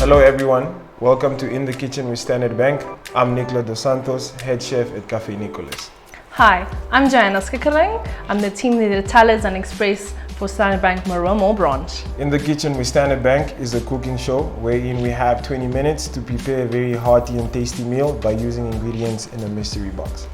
Hello everyone, welcome to In the Kitchen with Standard Bank. I'm Nicola Dos Santos, head chef at Cafe Nicolas. Hi, I'm Joanna Skikkeling. I'm the team leader at Tortillas and Express for Standard Bank Maromo branch. In the Kitchen with Standard Bank is a cooking show wherein we have 20 minutes to prepare a very hearty and tasty meal by using ingredients in a mystery box.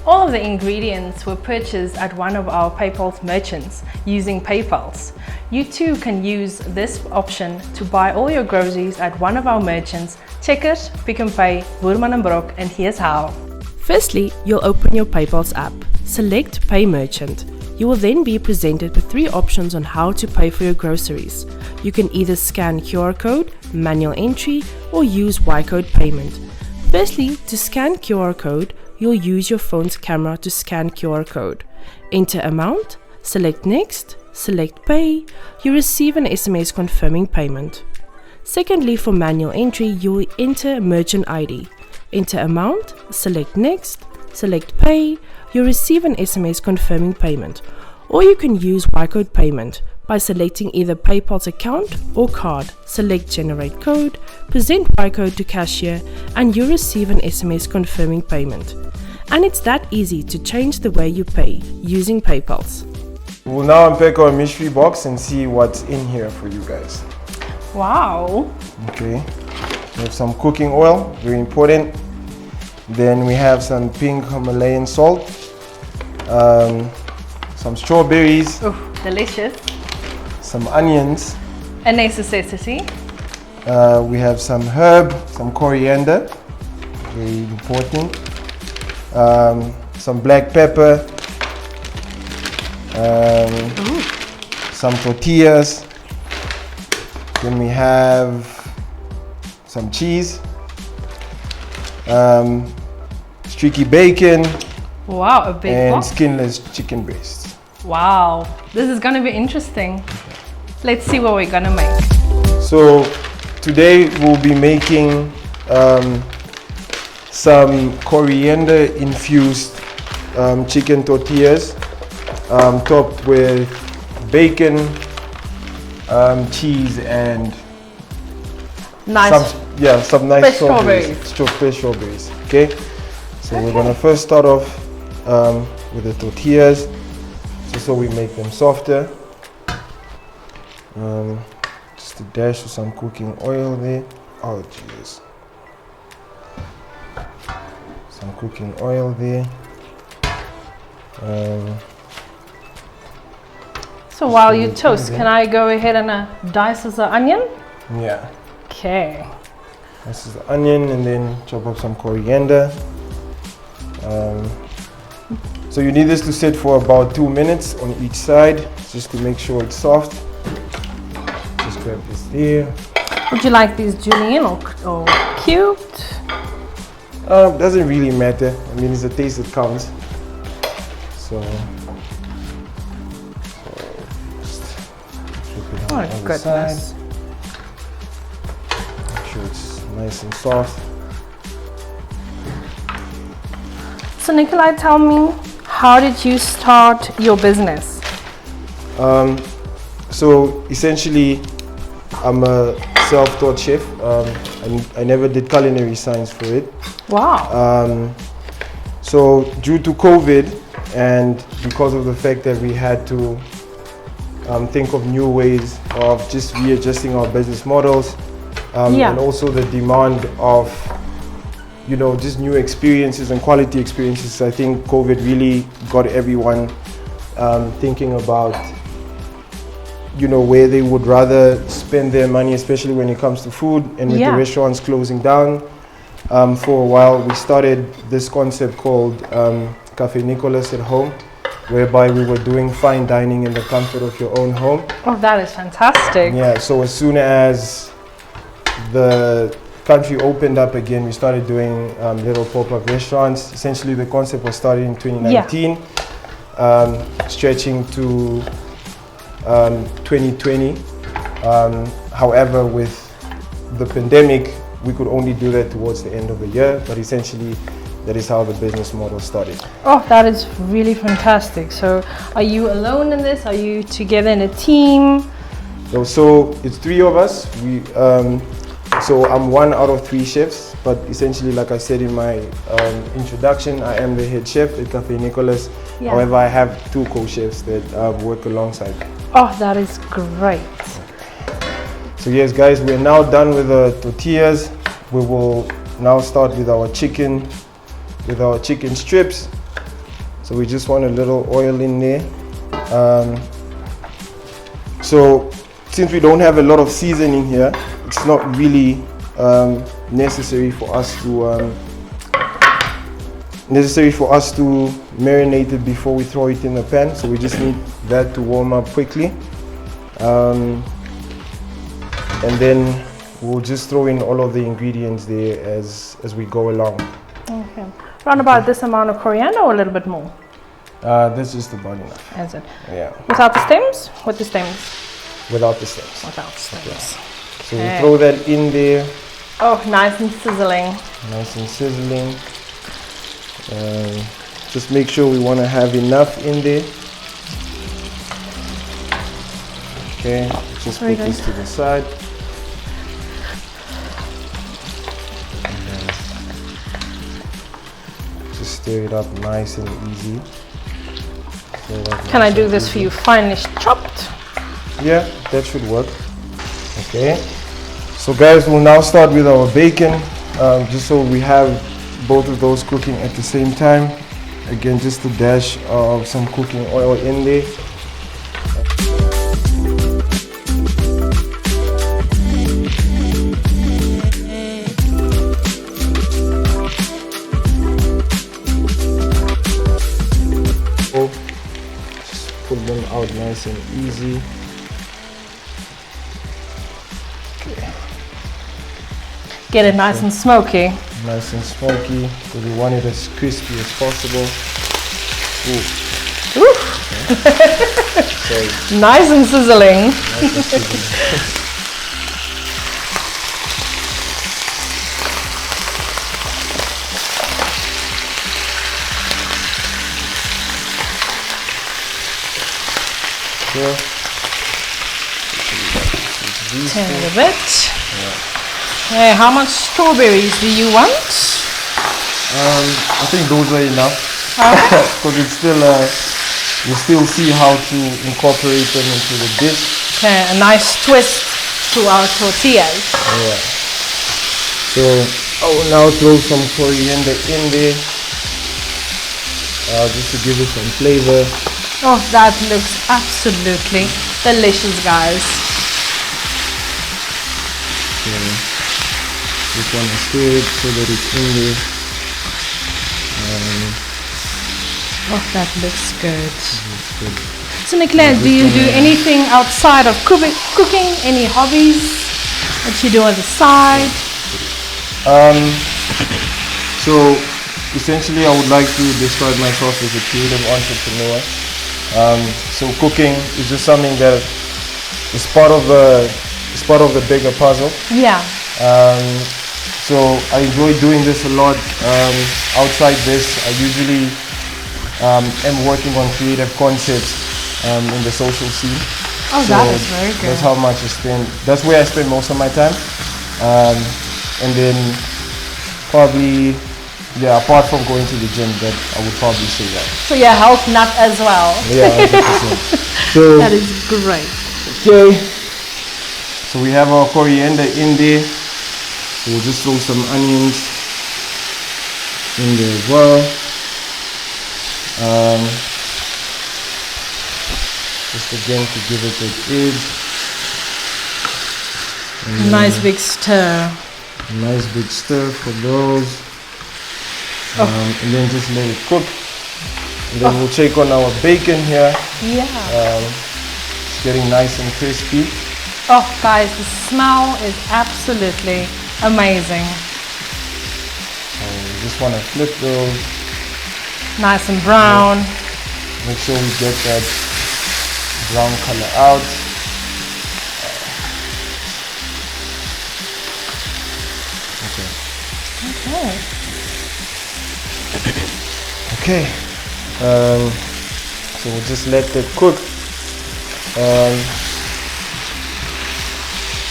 All of the ingredients were purchased at one of our PayPal merchants using PayPals. You too can use this option to buy all your groceries at one of our merchants, Checkers, Pick n Pay, Boerman en Brok, and here's how. Firstly, you'll open your PayPal's app. Select Pay Merchant. You will then be presented with 3 options on how to pay for your groceries. You can either scan QR code, manual entry, or use Y-code payment. Firstly, to scan QR code, you'll use your phone's camera to scan QR code. Enter amount, select Next, select Pay. You receive an SMS confirming payment. Secondly, for manual entry, you will enter merchant ID. Enter amount, select Next, select Pay. You receive an SMS confirming payment. Or you can use Y-code payment by selecting either PayPal's account or card. Select Generate Code, present Y-code to cashier, and you receive an SMS confirming payment. And it's that easy to change the way you pay using PayPal's. We'll now unpack our mystery box and see what's in here for you guys. Wow! Okay, we have some cooking oil, very important. Then we have some pink Himalayan salt, some strawberries, Ooh, delicious. some onions. A necessity. We have some herb, some coriander, very important. Some black pepper, some tortillas. Then we have some cheese, streaky bacon, Wow, a big and box. skinless chicken breasts. Wow, this is gonna be interesting. Let's see what we're gonna make. So today we'll be making some coriander infused chicken tortillas topped with bacon, cheese, and Nice. some nice Fresh strawberries. Fresh strawberries. Okay, so we're gonna first start off with the tortillas, just so we make them softer. Just a dash of some cooking oil there. Oh jeez. Some cooking oil there. So while you toast, can I go ahead and dice the onion? Yeah. Okay. This is the onion, and then chop up some coriander. So you need this to sit for about 2 minutes on each side, just to make sure it's soft. Just grab this there. Would you like these julienne or cubed? Doesn't really matter. I mean, it's the taste that counts. So just flip it on the other side. Make sure it's nice and soft. So Nikolai, tell me, how did you start your business? So essentially, I'm a self-taught chef. I never did culinary science for it. Wow. So due to COVID, and because of the fact that we had to think of new ways of just readjusting our business models, and also the demand of, just new experiences and quality experiences, I think COVID really got everyone thinking about, where they would rather spend their money, especially when it comes to food. And with the restaurants closing down for a while, we started this concept called Cafe Nicolas at home, whereby we were doing fine dining in the comfort of your own home. Oh, that is fantastic. Yeah, so as soon as the country opened up again, we started doing little pop-up restaurants. Essentially, the concept was started in 2019, stretching to 2020. However, with the pandemic, we could only do that towards the end of the year, but essentially that is how the business model started. Oh, that is really fantastic. So are you alone in this? Are you together in a team? So it's 3 of us. So I'm one out of 3 chefs, but essentially, like I said in my introduction, I am the head chef at Cafe Nicholas. Yeah. However, I have 2 co-chefs that work alongside me. Oh, that is great. So yes, guys, we're now done with the tortillas. We will now start with our chicken strips. So we just want a little oil in there. So since we don't have a lot of seasoning here, it's not really necessary for us to marinate it before we throw it in the pan. So we just need that to warm up quickly, and then we'll just throw in all of the ingredients there as we go along. Okay. Around about this amount of coriander or a little bit more? That's just about enough. Is it? Yeah. Without the stems? With the stems? Without the stems. Without stems. So we throw that in there. Oh, nice and sizzling. Nice and sizzling. Just make sure we want to have enough in there. Okay, just put this to the side. Just stir it up nice and easy. Can I do this for you finely chopped? Yeah, that should work. Okay. So guys, we'll now start with our bacon, just so we have both of those cooking at the same time. Again, just a dash of some cooking oil in there. Just pull them out nice and easy. Get it nice and smoky. Nice and smoky, because we want it as crispy as possible. Ooh. Okay. Nice and sizzling. Nice and sizzling. Yeah. Turn it a bit. Okay, how much strawberries do you want? I think those are enough, because it's still we still see how to incorporate them into the dish. Okay, a nice twist to our tortillas. Yeah. So I will now throw some coriander in there, just to give it some flavor. Oh, that looks absolutely delicious, guys. Just want to stir it so that it's in there. Oh, that looks good. Good. So, Nicolas, do you do anything outside of cooking? Any hobbies that you do on the side? So essentially, I would like to describe myself as a creative entrepreneur. So cooking is just something that is part of the bigger puzzle. Yeah. So I enjoy doing this a lot. Outside this, I usually am working on creative concepts in the social scene. Oh, so that is very good. That's how much I spend. That's where I spend most of my time. And then probably, yeah, apart from going to the gym, that I would probably say that. So you're a health nut as well. Yeah, 100%. So That is great. okay. So we have our coriander in there. We'll just throw some onions in there as well. Just again to give it an edge. Nice big stir. Nice big stir for those. And then just let it cook. And then we'll check on our bacon here. Yeah. It's getting nice and crispy. Oh, guys, the smell is absolutely amazing. We just want to flip those. Nice and brown. Make sure we get that brown color out. Okay. Okay. So we'll just let that cook.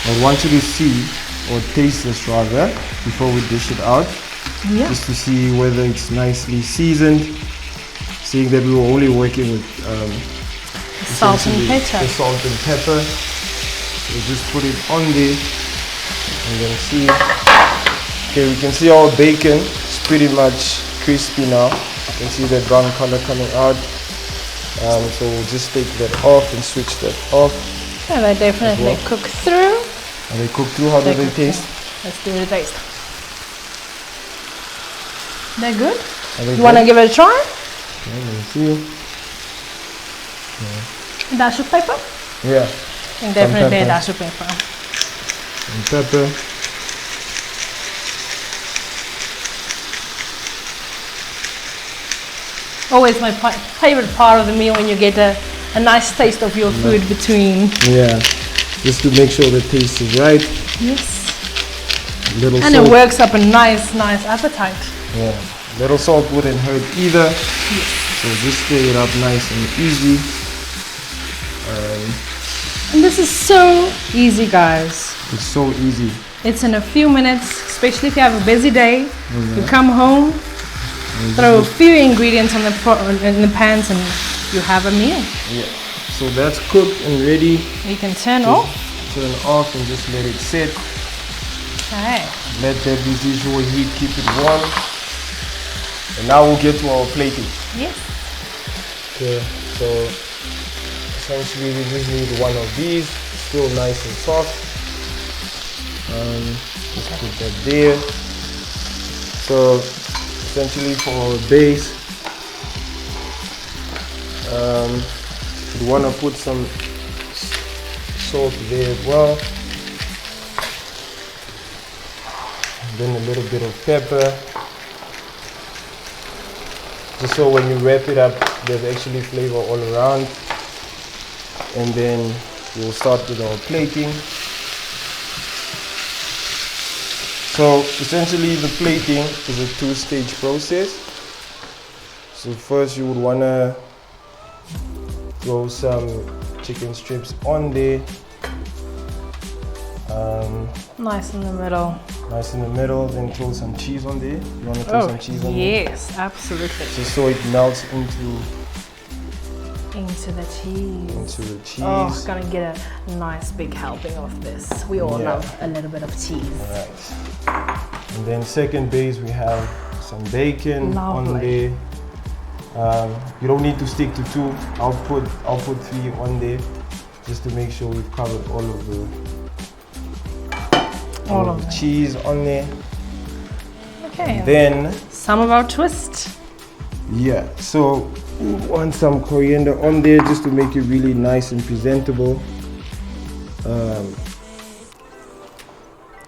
I want you to see or taste this rather, before we dish it out. Yeah. Just to see whether it's nicely seasoned. Seeing that we were only working with Salt and essentially pepper. the salt and pepper. We'll just put it on there and then see. Okay, we can see our bacon is pretty much crispy now. You can see that brown color coming out. So we'll just take that off and switch that off. Yeah, they definitely cook through. And they cook through. How do they cook taste? through. Let's give it a taste. They're good? Are they You want to good? give it a try? Okay, let me see. Dash of pepper? Yeah, And definitely a pepper. dash of pepper. and pepper. Always my favorite part of the meal when you get a nice taste of your food between. Yeah, just to make sure the taste is right. Yes. Little And salt. it works up a nice appetite. Yeah, little salt wouldn't hurt either. So just stir it up nice and easy. And this is so easy, guys. It's so easy. It's in a few minutes, especially if you have a busy day. You come home, throw a few ingredients on in the pans, and you have a meal. Yeah. So that's cooked and ready. You can turn off. Turn off and just let it sit. Okay. Let that residual heat keep it warm. And now we'll get to our plating. Yes. Okay, so essentially we just need one of these, still nice and soft. Just put that there. So essentially for our base, we want to put some salt there as well. Then a little bit of pepper. Just so when you wrap it up, there's actually flavor all around. And then we'll start with our plating. So essentially the plating is a two-stage process. So first you would want to throw some chicken strips on there. Nice in the middle. Nice in the middle, then throw some cheese on there. You want to throw some cheese on there? Yes, absolutely. Just so it melts into Into the cheese. the cheese. Oh, gonna get a nice big helping of this. We all Yeah. love a little bit of cheese. Right. And then second base we have some bacon on Lovely. there. You don't need to stick to two. I'll put 3 on there just to make sure we've covered all of the cheese on there. Okay. Then Some of our twist. yeah, so we want some coriander on there just to make it really nice and presentable.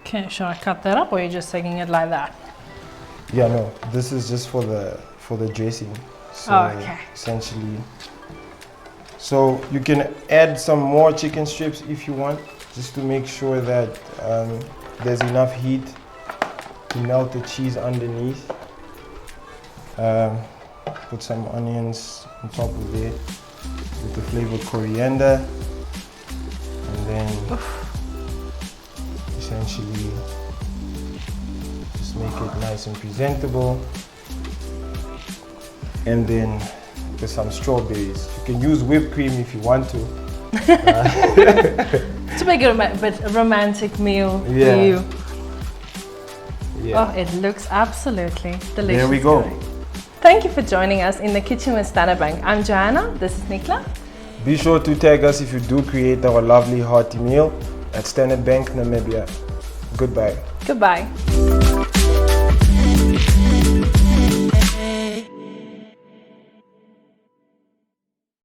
Okay, should I cut that up or are you just taking it like that? Yeah, no, this is just for the dressing. So Okay. essentially, so you can add some more chicken strips if you want, just to make sure that there's enough heat to melt the cheese underneath. Put some onions on top of it with the flavored coriander, and then essentially just make it nice and presentable. And then with some strawberries. You can use whipped cream if you want to. To make it a bit romantic meal Yeah. for you. Yeah. Oh, it looks absolutely delicious. There we go. today. Thank you for joining us in the kitchen with Standard Bank. I'm Joanna, this is Nikla. Be sure to tag us if you do create our lovely hearty meal at Standard Bank Namibia. Goodbye. Goodbye.